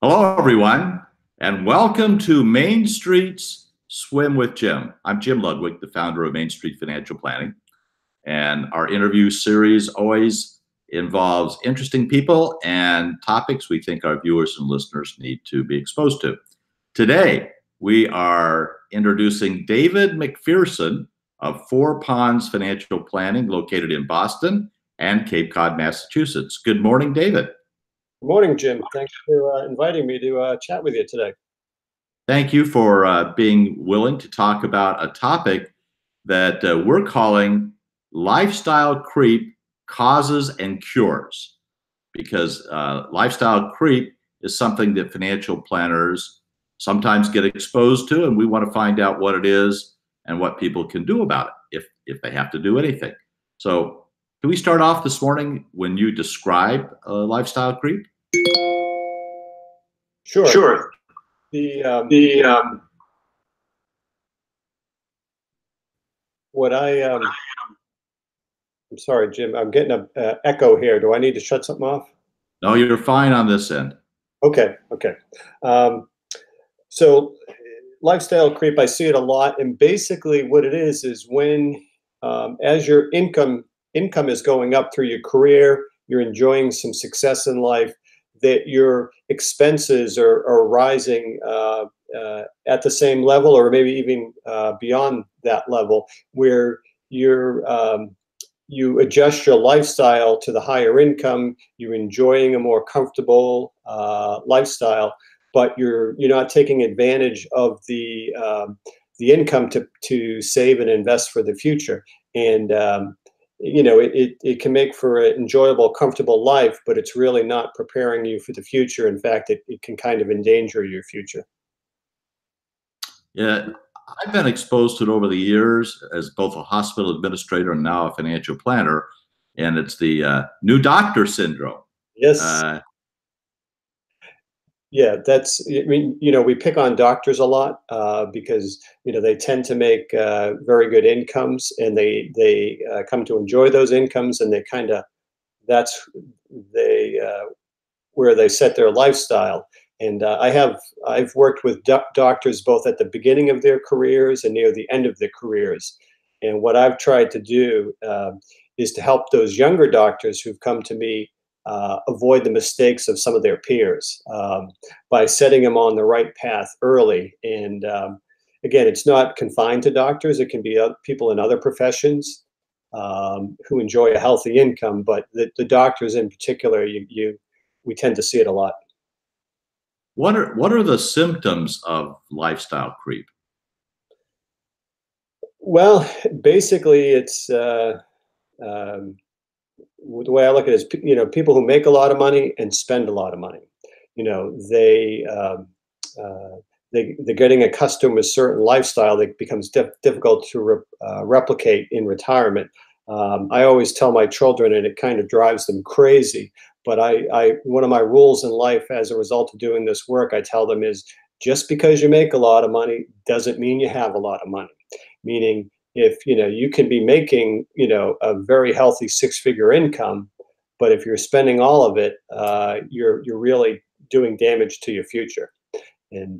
Hello, everyone, and welcome to Main Street's Swim with Jim. I'm Jim Ludwig, the founder of Main Street Financial Planning, and our interview series always involves interesting people and topics we think our viewers and listeners need to be exposed to. Today, we are introducing David McPherson of Four Ponds Financial Planning, located in Boston and Cape Cod, Massachusetts. Good morning, David. Good morning, Jim. Thanks for inviting me to chat with you today. Thank you for being willing to talk about a topic that we're calling lifestyle creep causes and cures, because lifestyle creep is something that financial planners sometimes get exposed to, and we want to find out what it is and what people can do about it if they have to do anything. So can we start off this morning when you describe lifestyle creep? Sure. Sure. What I'm sorry, Jim. I'm getting a echo here. Do I need to shut something off? No, you're fine on this end. Okay. So lifestyle creep, I see it a lot, and basically what it is when as your income is going up through your career, you're enjoying some success in life, that your expenses are rising at the same level, or maybe even beyond that level, where you adjust your lifestyle to the higher income. You're enjoying a more comfortable lifestyle, but you're not taking advantage of the income to save and invest for the future. And it can make for an enjoyable, comfortable life, but it's really not preparing you for the future. In fact, it can kind of endanger your future. Yeah, I've been exposed to it over the years as both a hospital administrator and now a financial planner, and it's the new doctor syndrome. Yes. Yeah, I mean, we pick on doctors a lot because, they tend to make very good incomes, and they come to enjoy those incomes, and that's where they set their lifestyle. And I've worked with doctors both at the beginning of their careers and near the end of their careers. And what I've tried to do is to help those younger doctors who've come to me avoid the mistakes of some of their peers by setting them on the right path early. And again, it's not confined to doctors. It can be people in other professions who enjoy a healthy income, but the doctors in particular, we tend to see it a lot. What are the symptoms of lifestyle creep? Well, basically, it's the way I look at it is, people who make a lot of money and spend a lot of money. They're getting accustomed with a certain lifestyle that becomes difficult to replicate in retirement. I always tell my children, and it kind of drives them crazy, but one of my rules in life as a result of doing this work, I tell them, is just because you make a lot of money doesn't mean you have a lot of money. Meaning, if you can be making a very healthy six-figure income, but if you're spending all of it, you're really doing damage to your future. And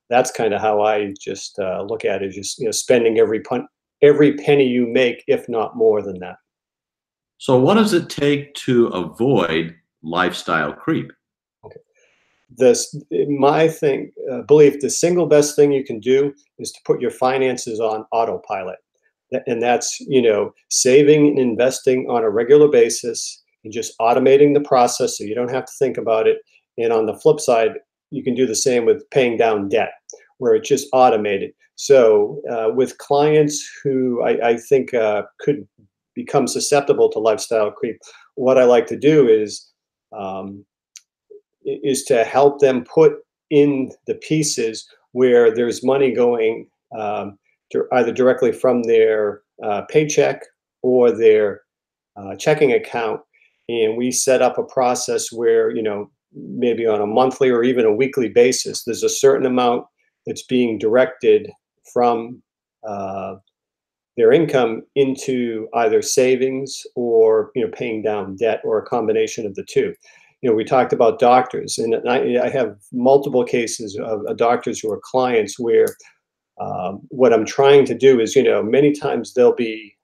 that's kind of how I just look at it, just spending every penny you make, if not more than that. So what does it take to avoid lifestyle creep? Okay. My belief, the single best thing you can do is to put your finances on autopilot. And that's, saving and investing on a regular basis and just automating the process so you don't have to think about it. And on the flip side, you can do the same with paying down debt, where it's just automated. So with clients who I think could become susceptible to lifestyle creep, what I like to do is to help them put in the pieces where there's money going either directly from their paycheck or their checking account. And we set up a process where, maybe on a monthly or even a weekly basis, there's a certain amount that's being directed from their income into either savings or, paying down debt, or a combination of the two. we talked about doctors, and I have multiple cases of doctors who are clients where what I'm trying to do is, many times they'll be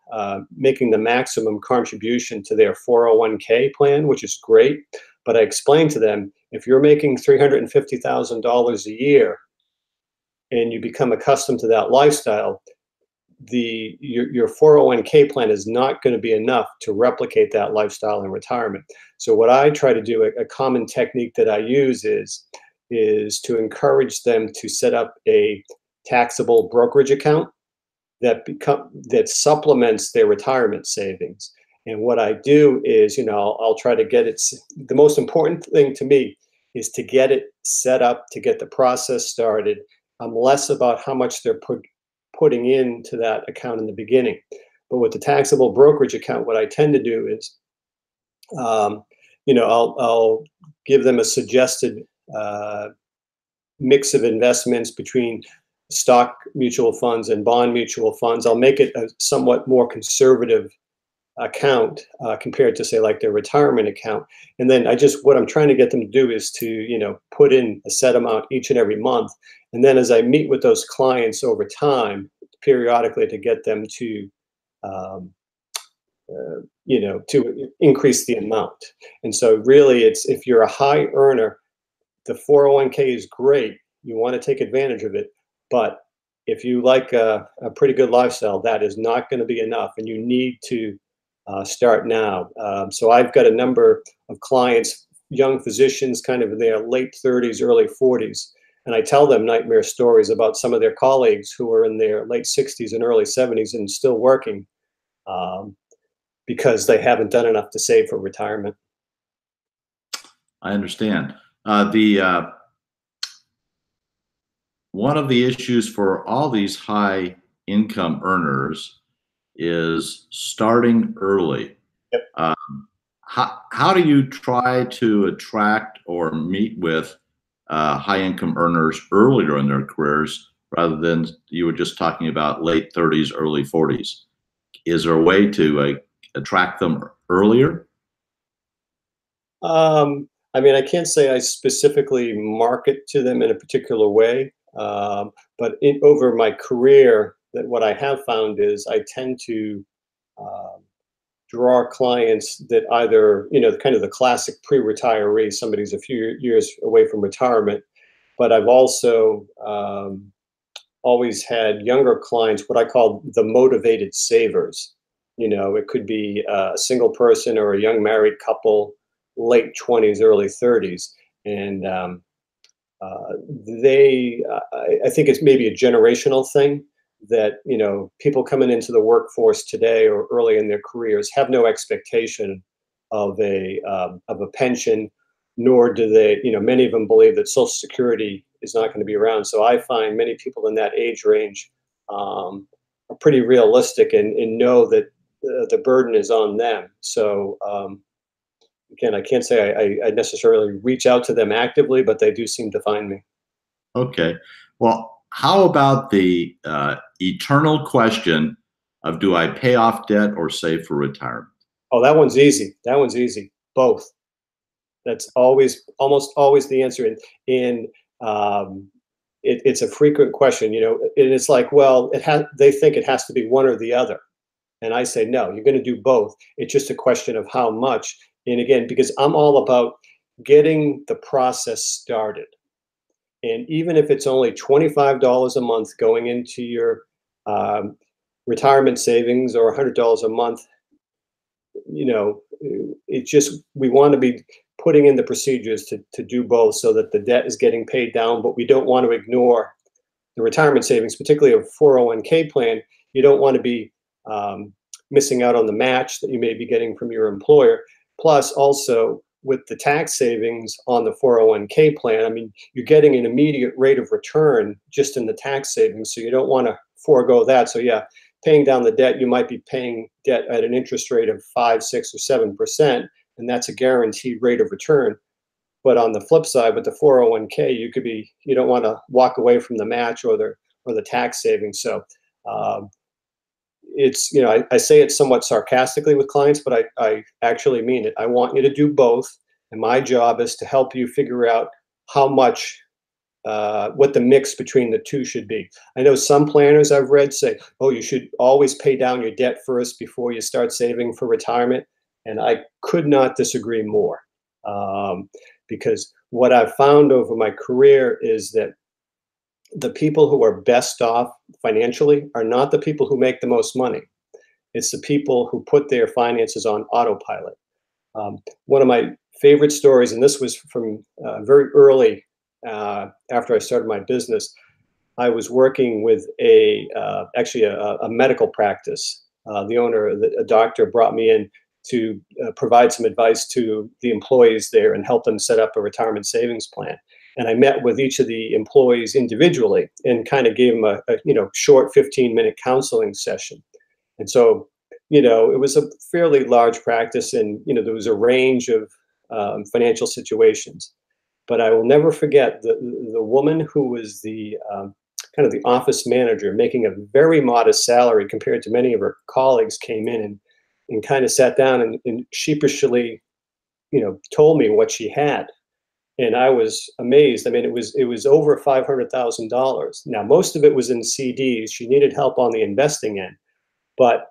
making the maximum contribution to their 401k plan, which is great. But I explain to them, if you're making $350,000 a year and you become accustomed to that lifestyle, your 401k plan is not going to be enough to replicate that lifestyle in retirement. So what I try to do, a common technique that I use is to encourage them to set up a taxable brokerage account that supplements their retirement savings. And what I do is, I'll try to get it. The most important thing to me is to get it set up, to get the process started. I'm less about how much they're putting into that account in the beginning. But with the taxable brokerage account, what I tend to do is, I'll give them a suggested mix of investments between stock mutual funds and bond mutual funds. I'll make it a somewhat more conservative account compared to, say, like their retirement account. And then what I'm trying to get them to do is to, put in a set amount each and every month. And then as I meet with those clients over time, periodically, to get them to, to increase the amount. And so really if you're a high earner, the 401k is great. You want to take advantage of it. But if you like a pretty good lifestyle, that is not going to be enough, and you need to start now. So I've got a number of clients, young physicians, kind of in their late 30s, early 40s, and I tell them nightmare stories about some of their colleagues who are in their late 60s and early 70s and still working because they haven't done enough to save for retirement. I understand. One of the issues for all these high income earners is starting early. Yep. How do you try to attract or meet with high income earners earlier in their careers rather than you were just talking about late 30s, early 40s? Is there a way to attract them earlier? I can't say I specifically market to them in a particular way. But over my career, that what I have found is I tend to draw clients that either, kind of the classic pre-retiree, somebody's a few years away from retirement, but I've also always had younger clients, what I call the motivated savers. It could be a single person or a young married couple, late 20s, early 30s. And I think it's maybe a generational thing that, people coming into the workforce today or early in their careers have no expectation of a pension, nor do they, many of them believe that Social Security is not going to be around. So I find many people in that age range are pretty realistic and know that the burden is on them. So again, I can't say I necessarily reach out to them actively, but they do seem to find me. Okay. Well, how about the eternal question of, do I pay off debt or save for retirement? Oh, that one's easy. That one's easy. Both. That's almost always the answer. And it's a frequent question, and it's like, well, they think it has to be one or the other. And I say, no, you're going to do both. It's just a question of how much. And again, because I'm all about getting the process started. And even if it's only $25 a month going into your retirement savings, or $100 a month, it's just, we want to be putting in the procedures to do both, so that the debt is getting paid down, but we don't want to ignore the retirement savings, particularly a 401k plan. You don't want to be missing out on the match that you may be getting from your employer. Plus, also with the tax savings on the 401k plan, you're getting an immediate rate of return just in the tax savings, so you don't want to forego that. So yeah, paying down the debt, you might be paying debt at an interest rate of 5, 6, or 7%, and that's a guaranteed rate of return. But on the flip side, with the 401k, you don't want to walk away from the match or the tax savings. So it's, I say it somewhat sarcastically with clients, but I actually mean it. I want you to do both. And my job is to help you figure out how much, what the mix between the two should be. I know some planners I've read say, oh, you should always pay down your debt first before you start saving for retirement. And I could not disagree more. Because what I've found over my career is that the people who are best off financially are not the people who make the most money. It's the people who put their finances on autopilot. One of my favorite stories, and this was from very early after I started my business, I was working with actually a medical practice. The owner, a doctor, brought me in to provide some advice to the employees there and help them set up a retirement savings plan. And I met with each of the employees individually and kind of gave them a short 15-minute counseling session. And so, it was a fairly large practice, and there was a range of financial situations. But I will never forget the woman who was the kind of the office manager, making a very modest salary compared to many of her colleagues, came in and kind of sat down and sheepishly, told me what she had. And I was amazed. I mean, it was over $500,000. Now, most of it was in CDs. She needed help on the investing end, but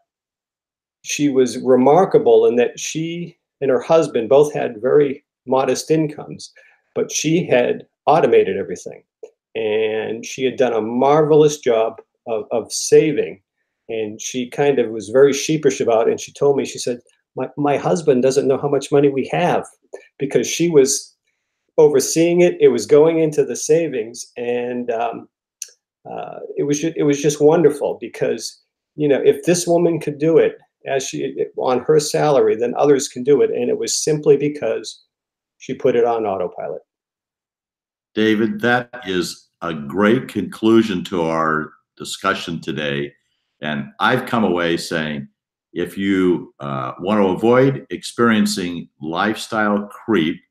she was remarkable in that she and her husband both had very modest incomes, but she had automated everything. And she had done a marvelous job of saving. And she kind of was very sheepish about it. And she told me, she said, my husband doesn't know how much money we have, because she was overseeing it. It was going into the savings. And it was just wonderful, because, if this woman could do it as she on her salary, then others can do it. And it was simply because she put it on autopilot. David, that is a great conclusion to our discussion today. And I've come away saying, if you want to avoid experiencing lifestyle creep,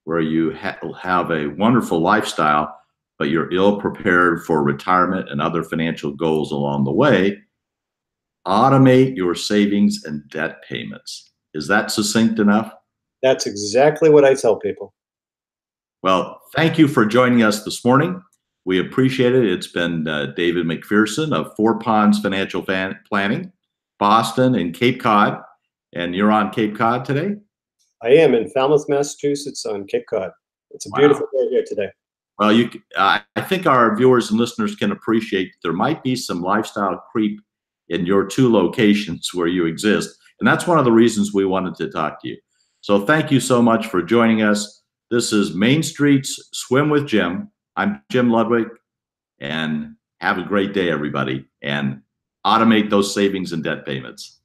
where you have a wonderful lifestyle, but you're ill prepared for retirement and other financial goals along the way, automate your savings and debt payments. Is that succinct enough? That's exactly what I tell people. Well, thank you for joining us this morning. We appreciate it. It's been David McPherson of Four Ponds Financial Planning, Boston and Cape Cod. And you're on Cape Cod today? I am in Falmouth, Massachusetts on Cape Cod. It's a beautiful day here today. Well, I think our viewers and listeners can appreciate there might be some lifestyle creep in your two locations where you exist. And that's one of the reasons we wanted to talk to you. So thank you so much for joining us. This is Main Street's Swim with Jim. I'm Jim Ludwig, and have a great day, everybody. And automate those savings and debt payments.